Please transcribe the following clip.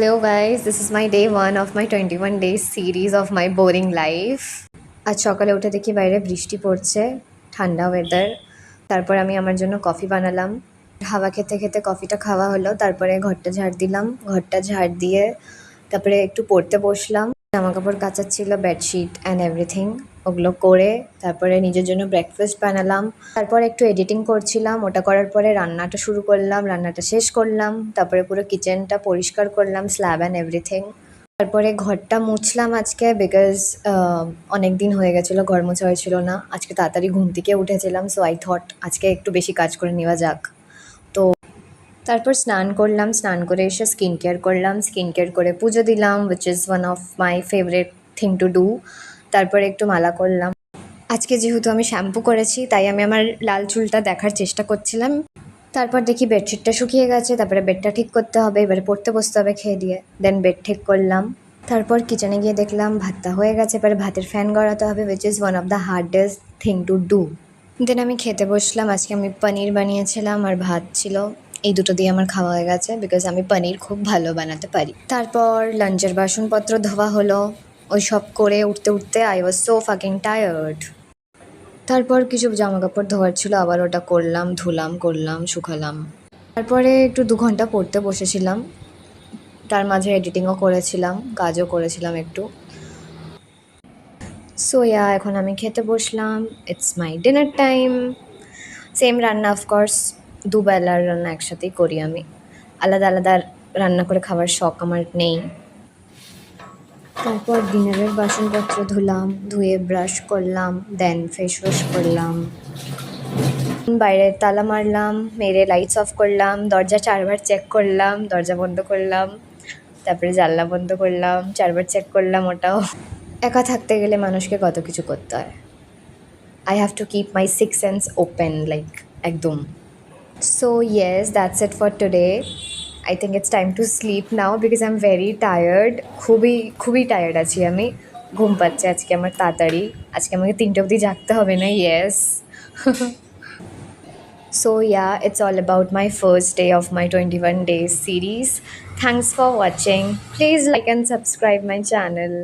Hello guys, this is my day 1 of my 21 days series of my boring life. আজ সকালে উঠে দেখি বাইরে বৃষ্টি পড়ছে, ঠান্ডা ওয়েদার। তারপর আমি আমার জন্য কফি বানালাম। হাওয়া খেতে খেতে কফিটা খাওয়া হলো। তারপরে ঘরটা ঝাড় দিলাম। ঘরটা ঝাড় দিয়ে তারপরে একটু পড়তে বসলাম। জামাকাপড় কাচার ছিল, বেডশিট অ্যান্ড এভরিথিং, ওগুলো করে তারপরে নিজের জন্য ব্রেকফাস্ট বানালাম। তারপর একটু এডিটিং করছিলাম, ওটা করার পরে রান্নাটা শুরু করলাম, রান্নাটা শেষ করলাম। তারপরে পুরো কিচেনটা পরিষ্কার করলাম, স্ল্যাব অ্যান্ড এভরিথিং। তারপরে ঘরটা মুছলাম আজকে, বিকজ অনেক দিন হয়ে গেছিলো ঘর মোছা হয়েছিল না। আজকে তাড়াতাড়ি ঘুম থেকে উঠেছিলাম, সো আই থট আজকে একটু বেশি কাজ করে নেওয়া যাক। তো তারপর স্নান করলাম, স্নান করে এসে স্কিন কেয়ার করলাম, স্কিন কেয়ার করে পুজো দিলাম, which is one of my favourite thing to do. তারপরে একটু মালা করলাম। আজকে যেহেতু আমি শ্যাম্পু করেছি তাই আমি আমার লাল চুলটা দেখার চেষ্টা করছিলাম। তারপর দেখি বেডশিটটা শুকিয়ে গেছে, তারপরে বেডটা ঠিক করতে হবে, এবারে পড়তে বসতে হবে খেয়ে দিয়ে। দেন বেড ঠিক করলাম। তারপর কিচেনে গিয়ে দেখলাম ভাতটা হয়ে গেছে, এবারে ভাতের ফ্যান গড়াতে হবে, which is one of the hardest thing to do. Then আমি খেতে বসলাম। আজকে আমি পনির বানিয়েছিলাম আর ভাত ছিল, এই দুটো দিয়ে আমার খাওয়া হয়ে গেছে, বিকজ আমি পনির খুব ভালো বানাতে পারি। তারপর লাঞ্চের বাসনপত্র ধোয়া হলো, ওই সব করে উঠতে উঠতে I was so fucking tired. তারপর কিছু জামাকাপড় ধোয়ার ছিল, আবার ওটা করলাম, ধুলাম, করলাম, শুকালাম। তারপরে একটু 2 ঘন্টা পড়তে বসেছিলাম, তার মাঝে এডিটিংও করেছিলাম, কাজও করেছিলাম একটু। সো এখন আমি খেতে বসলাম, it's my dinner time. Same রান্না, অফকোর্স দুবেলার রান্না একসাথেই করি আমি, আলাদা আলাদা রান্না করে খাওয়ার শখ আমার নেই। তারপর ডিনারের বাসনপত্র ধুলাম, ধুয়ে ব্রাশ করলাম, দেন ফেস ওয়াশ করলাম, বাইরে তালা মারলাম, মেরে লাইটস অফ করলাম, দরজা 4বার চেক করলাম, দরজা বন্ধ করলাম, তারপরে জানলা বন্ধ করলাম, 4বার চেক করলাম ওটাও। একা থাকতে গেলে মানুষকে কত কিছু করতে হয়। I have to keep my six sense open, like একদম। So yes, that's it for today. I think it's time to sleep now, because I am very tired. খুবই খুবই টায়ার্ড আছি আমি। ঘুম পাচ্ছে আজকে আমার তাড়াতাড়ি। আজকে আমাকে 3টে অবধি জাগতে হবে না, yes. So yeah, it's all about my first day of my 21 days series. Thanks for watching. Please like and subscribe my channel.